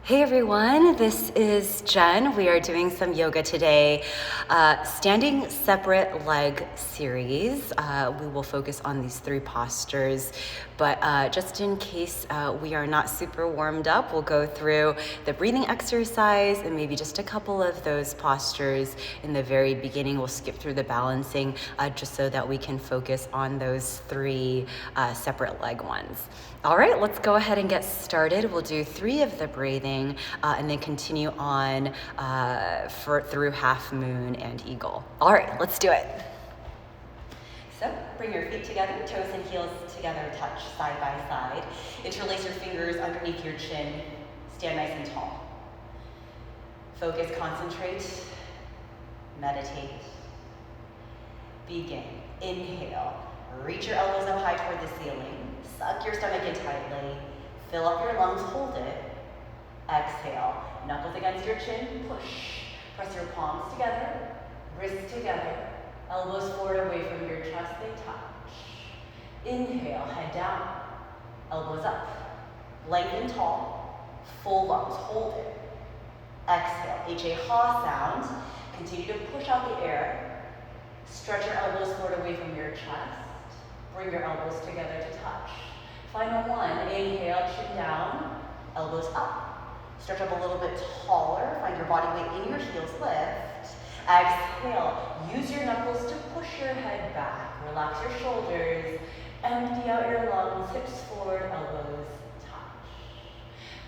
Hey everyone, this is Jen. We are doing some yoga today. Standing separate leg series. We will focus on these three postures, but just in case we are not super warmed up, we'll go through the breathing exercise and maybe just a couple of those postures in the very beginning. We'll skip through the balancing just so that we can focus on those three separate leg ones. All right, let's go ahead and get started. We'll do 3 of the breathing and then continue on through half moon and eagle. All right, let's do it. So bring your feet together, toes and heels together, touch side by side. Interlace your fingers underneath your chin. Stand nice and tall. Focus, concentrate, meditate. Begin. Inhale. Reach your elbows up high toward the ceiling. Suck your stomach in tightly. Fill up your lungs, hold it. Exhale. Knuckles against your chin, push. Press your palms together, wrists together, elbows forward away from your chest, they touch. Inhale, head down, elbows up. Lengthen tall, full lungs, hold it. Exhale, H-A-ha sound. Continue to push out the air. Stretch your elbows forward away from your chest. Bring your elbows together to touch. Final one, inhale, chin down, elbows up. Stretch up a little bit taller, find your body weight in your heels, lift. Exhale, use your knuckles to push your head back. Relax your shoulders, empty out your lungs, hips forward, elbows touch.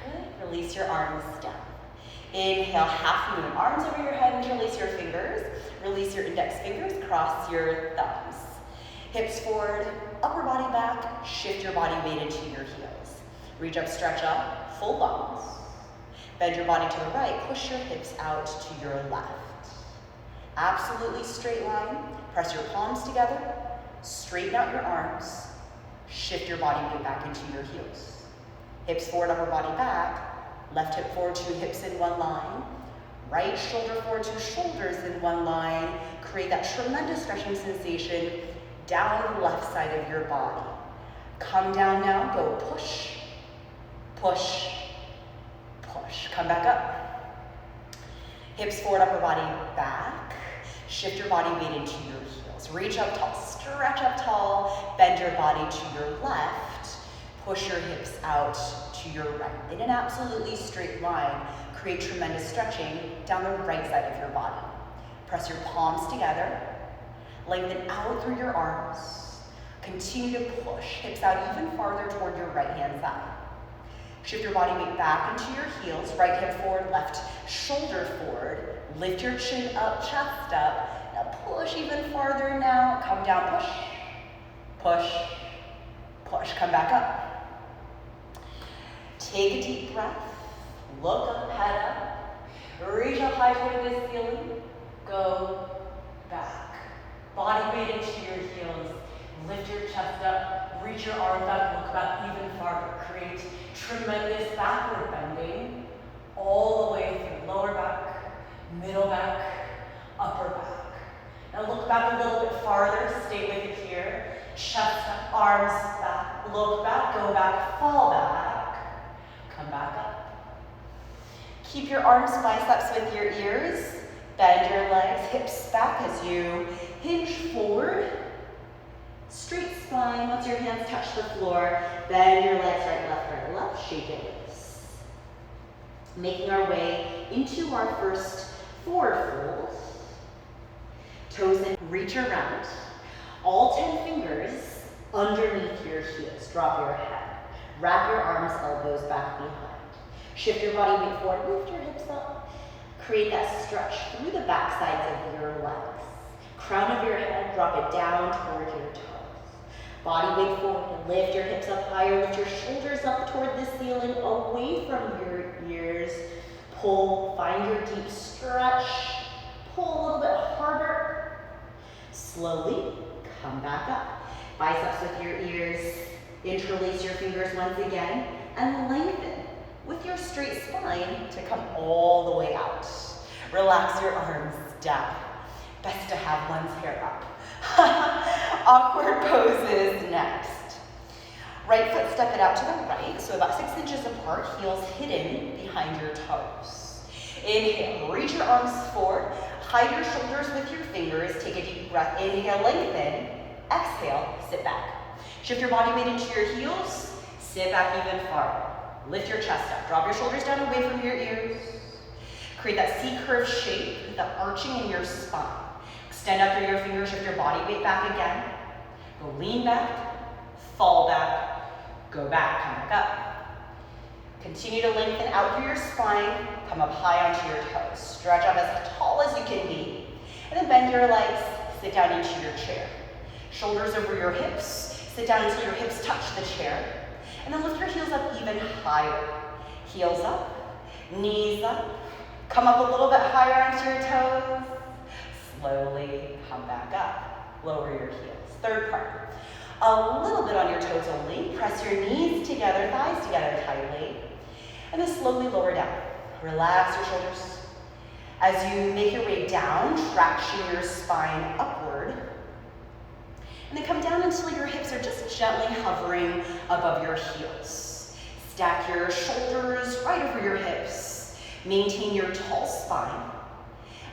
Good, release your arms down. Inhale, half moon, arms over your head, interlace your fingers. Release your index fingers, cross your thumbs. Hips forward, upper body back, shift your body weight into your heels. Reach up, stretch up, full lungs. Bend your body to the right, push your hips out to your left. Absolutely straight line, press your palms together, straighten out your arms, shift your body weight back into your heels. Hips forward, upper body back, left hip forward, 2 hips in one line, right shoulder forward, 2 shoulders in one line. Create that tremendous stretching sensation down the left side of your body. Come down now, go push, push, push. Come back up. Hips forward, upper body back. Shift your body weight into your heels. Reach up tall, stretch up tall, bend your body to your left. Push your hips out to your right. In an absolutely straight line, create tremendous stretching down the right side of your body. Press your palms together. Lengthen out through your arms. Continue to push hips out even farther toward your right hand side. Shift your body weight back into your heels. Right hip forward, left shoulder forward. Lift your chin up, chest up. Now push even farther now. Come down, push, push, push. Come back up. Take a deep breath. Look up, head up. Reach up high toward the ceiling. Go back. Body weight into your heels. Lift your chest up. Reach your arms up. Look back even farther. Create tremendous backward bending all the way through lower back, middle back, upper back. Now look back a little bit farther. Stay with it here. Chest up, arms back. Look back, go back, fall back. Come back up. Keep your arms, biceps with your ears. Bend your legs, hips back as you hinge forward. Straight spine, once your hands touch the floor. Bend your legs right, left, shake it loose. Making our way into our first forward fold. Toes in, reach around. All 10 fingers underneath your heels. Drop your head. Wrap your arms, elbows back behind. Shift your body weight forward, lift your hips up. Create that stretch through the back sides of your legs. Crown of your head, drop it down toward your toes. Body weight forward, lift your hips up higher, lift your shoulders up toward the ceiling, away from your ears. Pull, find your deep stretch. Pull a little bit harder. Slowly, come back up. Biceps with your ears, interlace your fingers once again, and lengthen with your straight spine to come all the way out. Relax your arms down. Best to have one's hair up. Awkward poses next. Right foot, step it out to the right, so about 6 inches apart, heels hidden behind your toes. Inhale, reach your arms forward, hide your shoulders with your fingers, take a deep breath, inhale, lengthen, exhale, sit back. Shift your body weight into your heels, sit back even farther. Lift your chest up, drop your shoulders down away from your ears. Create that C-curve shape with the arching in your spine. Extend out through your fingers, shift your body weight back again. Go lean back, fall back, go back, come back up. Continue to lengthen out through your spine, come up high onto your toes. Stretch out as tall as you can be, and then bend your legs, sit down into your chair. Shoulders over your hips, sit down until your hips touch the chair, and then lift your heels up even higher. Heels up, knees up, come up a little bit higher onto your toes. Slowly come back up, lower your heels. Third part, a little bit on your toes only. Press your knees together, thighs together tightly, and then slowly lower down. Relax your shoulders. As you make your way down, traction your spine upward, and then come down until your hips are just gently hovering above your heels. Stack your shoulders right over your hips. Maintain your tall spine.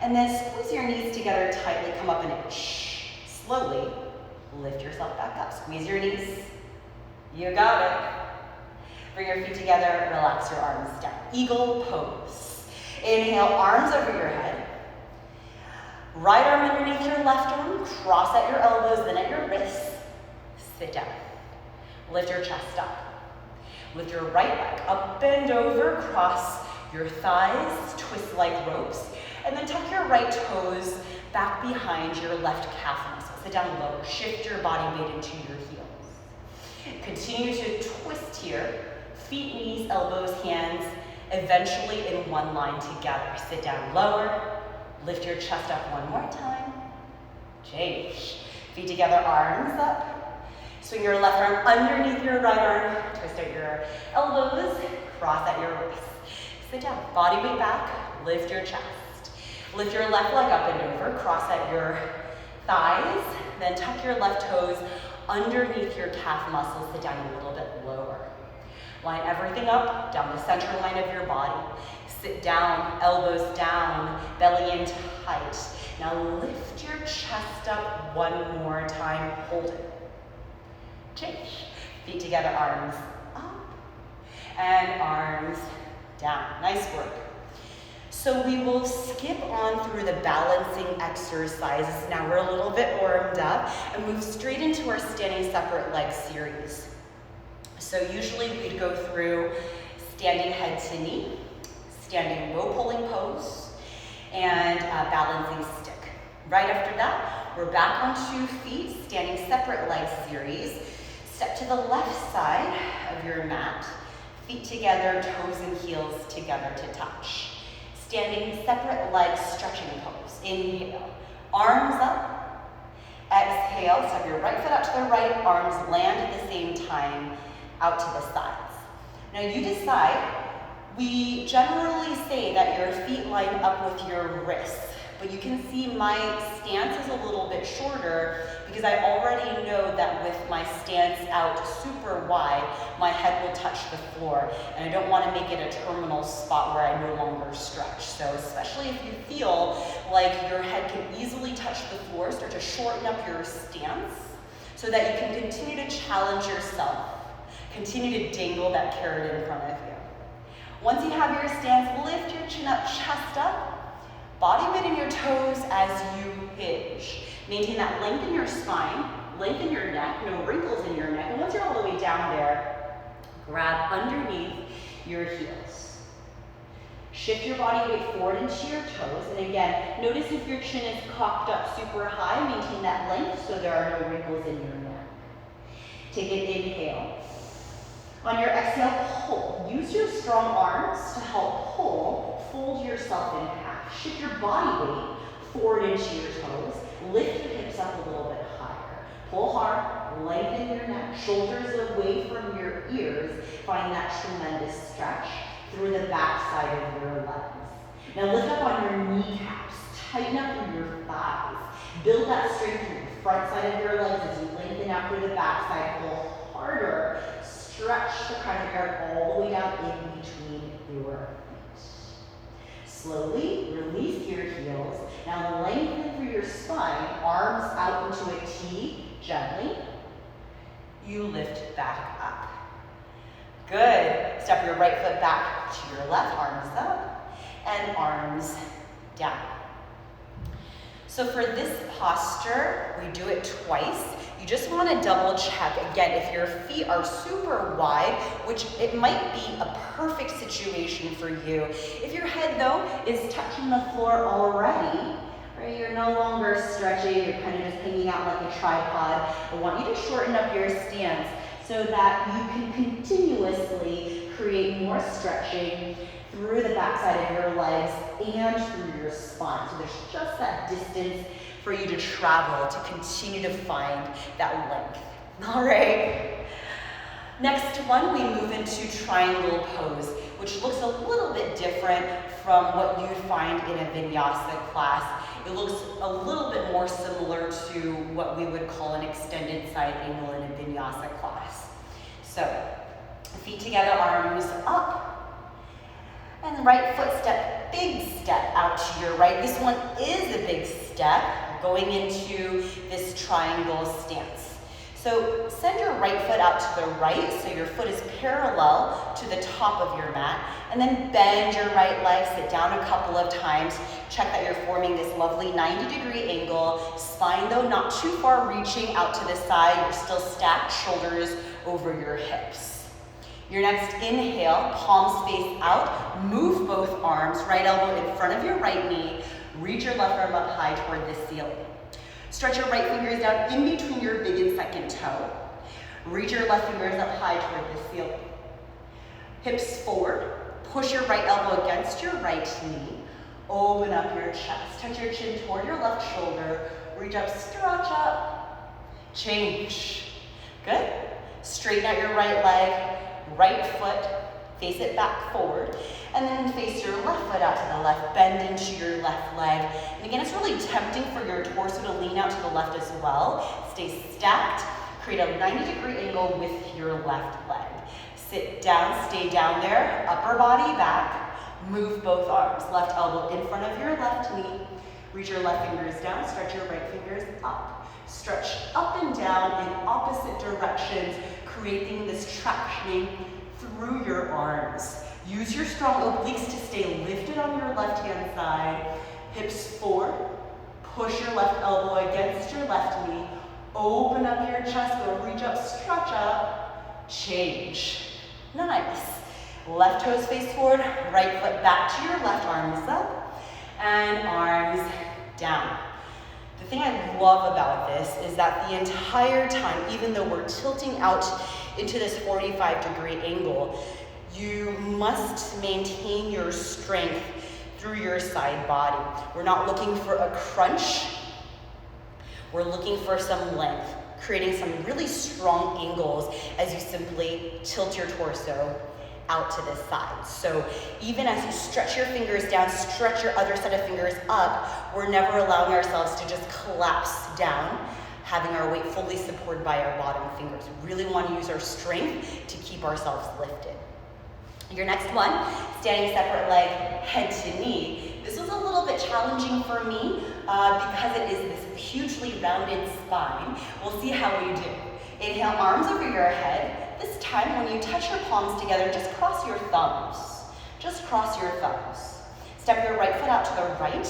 And then squeeze your knees together tightly, come up an inch. Slowly lift yourself back up. Squeeze your knees. You got it. Bring your feet together, relax your arms down. Eagle pose. Inhale, arms over your head. Right arm underneath your left arm, cross at your elbows, then at your wrists. Sit down. Lift your chest up. Lift your right leg up, bend over, cross your thighs, twist like ropes, and then tuck your right toes back behind your left calf muscle. Sit down lower. Shift your body weight into your heels. Continue to twist here. Feet, knees, elbows, hands, eventually in one line together. Sit down lower. Lift your chest up one more time. Change. Feet together, arms up. Swing your left arm underneath your right arm. Twist out your elbows. Cross at your wrists. Sit down. Body weight back. Lift your chest. Lift your left leg up and over. Cross at your thighs. Then tuck your left toes underneath your calf muscles. Sit down a little bit lower. Line everything up, down the center line of your body. Sit down, elbows down, belly in tight. Now lift your chest up one more time, hold it. Change. Feet together, arms up, and arms down. Nice work. So we will skip on through the balancing exercises. Now we're a little bit warmed up and move straight into our standing separate leg series. So usually we'd go through standing head to knee, standing low pulling pose, and balancing stick. Right after that, we're back on 2 feet, standing separate leg series. Step to the left side of your mat, feet together, toes and heels together to touch. Standing separate leg stretching pose. Inhale, arms up. Exhale, step your right foot out to the right, arms land at the same time, out to the sides. Now you decide. We generally say that your feet line up with your wrists, but you can see my stance is a little bit shorter because I already know that with my stance out super wide, my head will touch the floor, and I don't want to make it a terminal spot where I no longer stretch. So especially if you feel like your head can easily touch the floor, start to shorten up your stance so that you can continue to challenge yourself. Continue to dangle that carrot in front of you. Once you have your stance, lift your chin up, chest up, body weight in your toes as you hinge. Maintain that length in your spine, lengthen your neck, no wrinkles in your neck. And once you're all the way down there, grab underneath your heels. Shift your body weight forward into your toes. And again, notice if your chin is cocked up super high, maintain that length so there are no wrinkles in your neck. Take an inhale. On your exhale, pull. Use your strong arms to help pull. Fold yourself in half. Shift your body weight forward into your toes. Lift your hips up a little bit higher. Pull hard. Lengthen your neck. Shoulders away from your ears. Find that tremendous stretch through the back side of your legs. Now lift up on your kneecaps. Tighten up through your thighs. Build that strength through the front side of your legs as you lengthen out through the back side. Pull harder. Stretch the crown of your hair all the way down in between your feet. Slowly release your heels. Now lengthen through your spine, arms out into a T, gently. You lift back up. Good. Step your right foot back to your left, arms up, and arms down. So for this posture, we do it twice. You just want to double check, again, if your feet are super wide, which it might be a perfect situation for you. If your head, though, is touching the floor already, right, you're no longer stretching, you're kind of just hanging out like a tripod, I want you to shorten up your stance so that you can continuously create more stretching through the backside of your legs and through your spine. So there's just that distance for you to travel to continue to find that length. All right. Next one, we move into triangle pose, which looks a little bit different from what you'd find in a vinyasa class. It looks a little bit more similar to what we would call an extended side angle in a vinyasa class. So, feet together, arms up. And right foot step, big step out to your right. This one is a big step going into this triangle stance. So send your right foot out to the right so your foot is parallel to the top of your mat. And then bend your right leg, sit down a couple of times. Check that you're forming this lovely 90-degree angle. Spine, though, not too far reaching out to the side. You're still stacked, shoulders over your hips. Your next inhale, palms face out, move both arms, right elbow in front of your right knee, reach your left arm up high toward the ceiling. Stretch your right fingers down in between your big and second toe. Reach your left fingers up high toward the ceiling. Hips forward, push your right elbow against your right knee, open up your chest, touch your chin toward your left shoulder, reach up, stretch up, change. Good. Straighten out your right leg, right foot, face it back forward, and then face your left foot out to the left, bend into your left leg. And again, it's really tempting for your torso to lean out to the left as well. Stay stacked, create a 90-degree angle with your left leg. Sit down, stay down there, upper body back, move both arms, left elbow in front of your left knee, reach your left fingers down, stretch your right fingers up. Stretch up and down in opposite directions, creating this tractioning through your arms. Use your strong obliques to stay lifted on your left-hand side. Hips forward. Push your left elbow against your left knee. Open up your chest. Go reach up, stretch up, change. Nice. Left toes face forward. Right foot back to your left, arms up, and arms down. The thing I love about this is that the entire time, even though we're tilting out into this 45-degree angle, you must maintain your strength through your side body. We're not looking for a crunch. We're looking for some length, creating some really strong angles as you simply tilt your torso out to the side. So even as you stretch your fingers down, stretch your other set of fingers up, we're never allowing ourselves to just collapse down, having our weight fully supported by our bottom fingers. We really want to use our strength to keep ourselves lifted. Your next one, standing separate leg, head to knee. This was a little bit challenging for me because it is this hugely rounded spine. We'll see how we do. Inhale, arms over your head. This time, when you touch your palms together, just cross your thumbs. Just cross your thumbs. Step your right foot out to the right,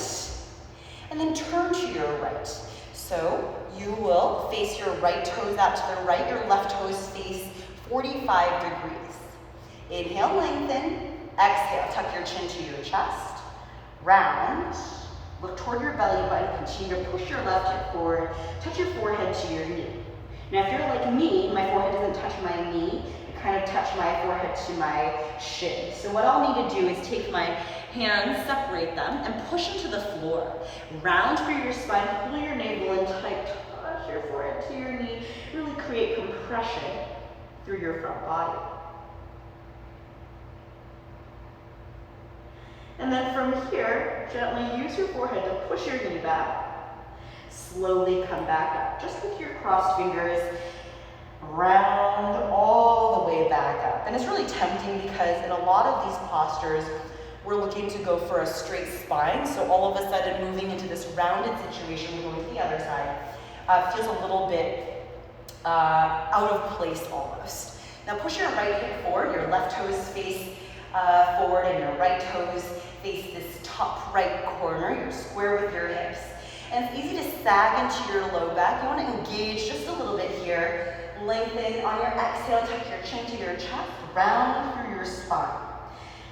and then turn to your right. So you will face your right toes out to the right, your left toes face 45 degrees. Inhale, lengthen. Exhale, tuck your chin to your chest. Round. Look toward your belly button. Continue to push your left hip forward. Touch your forehead to your knee. Now, if you're like me, my forehead doesn't touch my knee. I kind of touch my forehead to my shin. So what I'll need to do is take my hands, separate them, and push them to the floor. Round through your spine, pull your navel in tight. Touch your forehead to your knee. Really create compression through your front body. And then from here, gently use your forehead to push your knee back. Slowly come back up, just with your crossed fingers. round all the way back up. And it's really tempting because in a lot of these postures, we're looking to go for a straight spine. So all of a sudden moving into this rounded situation, we're going to the other side, feels a little bit out of place almost. Now push your right hip forward, your left toes face forward and your right toes face this top right corner. You're square with your hips. And it's easy to sag into your low back. You want to engage just a little bit here. Lengthen on your exhale, tuck your chin to your chest, round through your spine.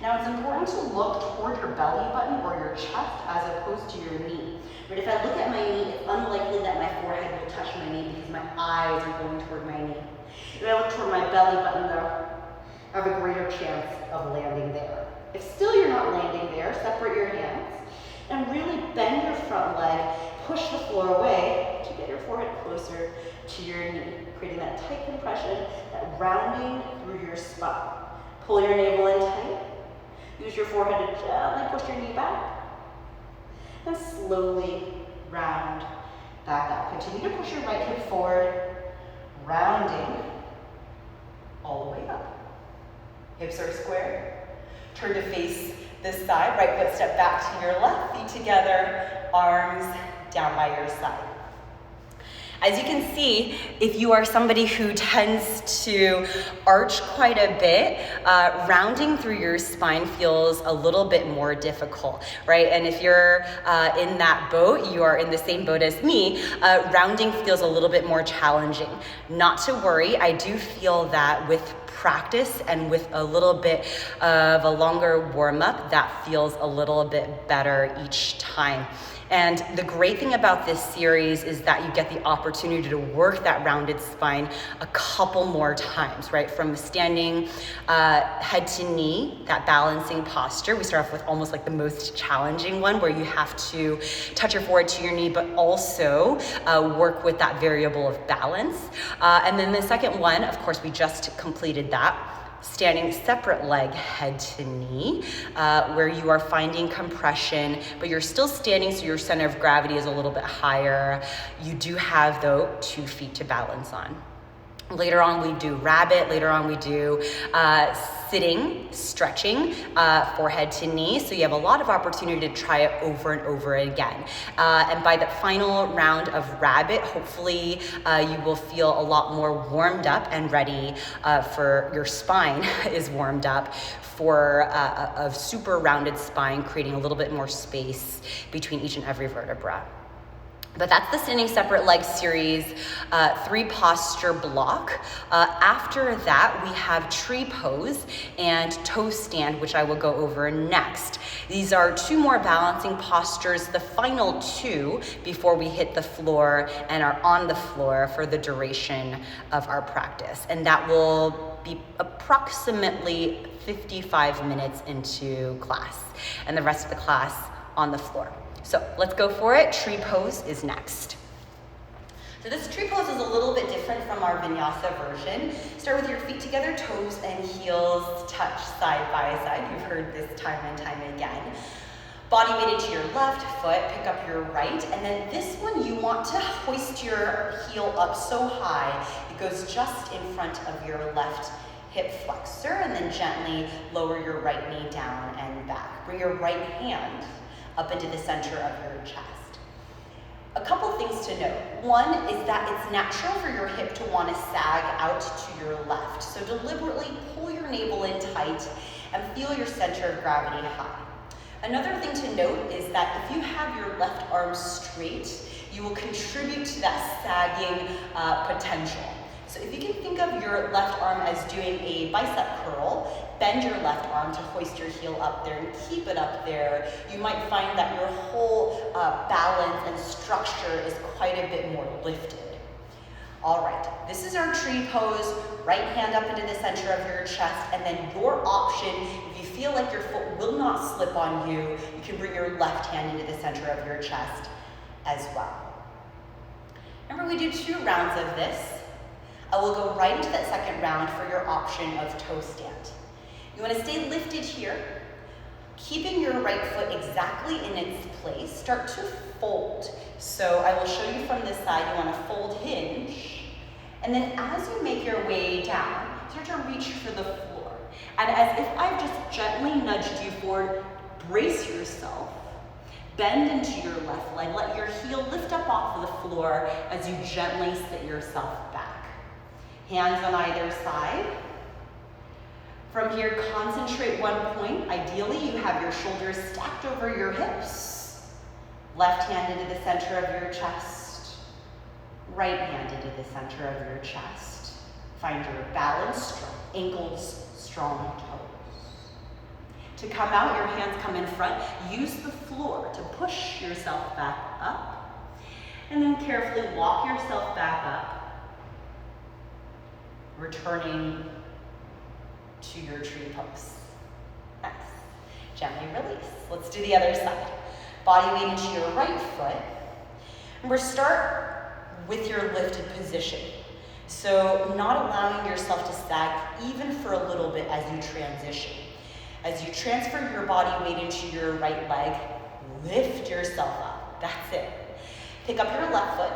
Now it's important to look toward your belly button or your chest as opposed to your knee. But if I look at my knee, it's unlikely that my forehead will touch my knee because my eyes are going toward my knee. If I look toward my belly button though, I have a greater chance of landing there. If still you're not landing there, separate your hands and really bend your front leg, push the floor away to get your forehead closer to your knee, creating that tight compression, that rounding through your spine. Pull your navel in tight. Use your forehead to gently push your knee back. And slowly round back up. Continue to push your right hip forward, rounding all the way up. Hips are square. Turn to face this side. Right foot step back to your left. Feet together, arms down by your side. As you can see, if you are somebody who tends to arch quite a bit, rounding through your spine feels a little bit more difficult, right? And if you're in that boat, you are in the same boat as me, rounding feels a little bit more challenging. Not to worry, I do feel that with practice and with a little bit of a longer warm-up, that feels a little bit better each time. And the great thing about this series is that you get the opportunity to work that rounded spine a couple more times, right? From standing head to knee, that balancing posture. We start off with almost like the most challenging one where you have to touch your forehead to your knee, but also work with that variable of balance. And then the second one, of course, we just completed that. Standing separate leg head to knee, where you are finding compression, but you're still standing so your center of gravity is a little bit higher. You do have, though, 2 feet to balance on. Later on, we do rabbit. Later on, we do sitting, stretching, forehead to knee. So you have a lot of opportunity to try it over and over again. And by the final round of rabbit, hopefully you will feel a lot more warmed up and ready for your spine is warmed up for a super rounded spine, creating a little bit more space between each and every vertebra. But that's the standing separate leg series 3 posture block. After that, we have tree pose and toe stand, which I will go over next. These are 2 more balancing postures, the final 2 before we hit the floor and are on the floor for the duration of our practice. And that will be approximately 55 minutes into class and the rest of the class on the floor. So let's go for it. Tree pose is next. So this tree pose is a little bit different from our vinyasa version. Start with your feet together, toes and heels touch side by side. You've heard this time and time again. Body weight into your left foot, pick up your right, and then this one you want to hoist your heel up so high it goes just in front of your left hip flexor, and then gently lower your right knee down and back. Bring your right hand up into the center of your chest. A couple things to note. One is that it's natural for your hip to want to sag out to your left. So deliberately pull your navel in tight and feel your center of gravity high. Another thing to note is that if you have your left arm straight, you will contribute to that sagging potential. So if you can think of your left arm as doing a bicep curl, bend your left arm to hoist your heel up there and keep it up there. You might find that your whole balance and structure is quite a bit more lifted. All right, this is our tree pose. Right hand up into the center of your chest, and then your option, if you feel like your foot will not slip on you, you can bring your left hand into the center of your chest as well. Remember, we do 2 rounds of this. I will go right into that second round for your option of toe stand. You want to stay lifted here, keeping your right foot exactly in its place. Start to fold. So I will show you from this side. You want to fold hinge And then as you make your way down, start to reach for the floor. And as if I've just gently nudged you forward, brace yourself. Bend into your left leg. Let your heel lift up off of the floor as you gently sit yourself back. Hands on either side. From here, concentrate one point. Ideally, you have your shoulders stacked over your hips. Left hand into the center of your chest. Right hand into the center of your chest. Find your balance, strong ankles, strong toes. To come out, your hands come in front. Use the floor to push yourself back up. And then carefully walk yourself back up. Returning to your tree pose. Nice. Gently release. Let's do the other side. Body weight into your right foot. And we'll start with your lifted position. So not allowing yourself to sag even for a little bit as you transition. As you transfer your body weight into your right leg, lift yourself up. That's it. Pick up your left foot.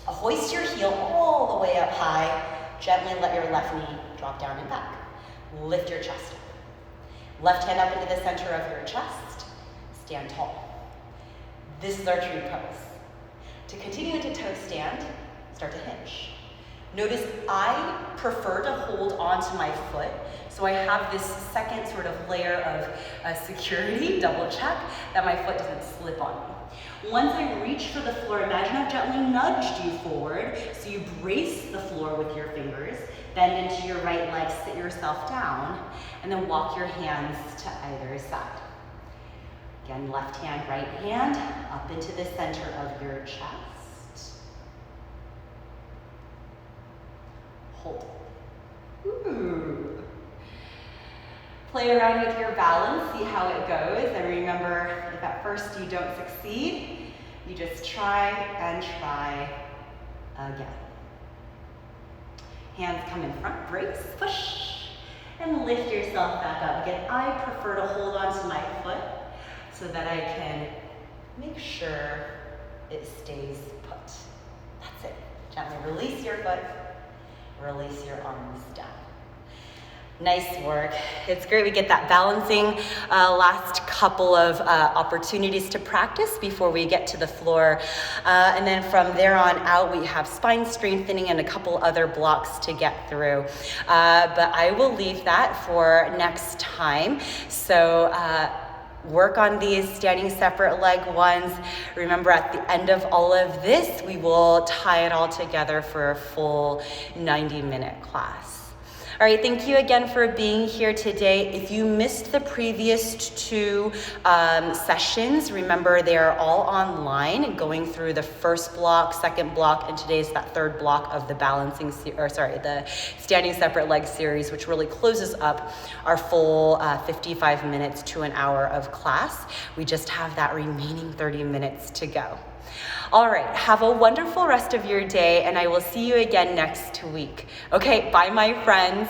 Hoist your heel all the way up high. Gently let your left knee drop down and back. Lift your chest up. Left hand up into the center of your chest. Stand tall. This is our tree pose. To continue into toe stand, start to hinge. Notice I prefer to hold onto my foot, so I have this second sort of layer of security, double check, that my foot doesn't slip on me. Once I reach for the floor, imagine I've gently nudged you forward, so you brace the floor with your fingers, bend into your right leg, sit yourself down, and then walk your hands to either side. Again, left hand, right hand, up into the center of your chest. Hold. Ooh. Play around with your balance, see how it goes, and remember, if at first you don't succeed, you just try and try again. Hands come in front, brace, push, and lift yourself back up. Again, I prefer to hold onto my foot so that I can make sure it stays put. That's it. Gently release your foot, release your arms down. Nice work. It's great we get that balancing last couple of opportunities to practice before we get to the floor. And then from there on out, we have spine strengthening and a couple other blocks to get through. But I will leave that for next time. So work on these standing separate leg ones. Remember, at the end of all of this, we will tie it all together for a full 90-minute class. All right, thank you again for being here today. If you missed the previous two sessions, remember they are all online, going through the first block, second block, and today's that third block of the the standing separate leg series, which really closes up our full 55 minutes to an hour of class. We just have that remaining 30 minutes to go. All right, have a wonderful rest of your day, and I will see you again next week. Okay, bye, my friends.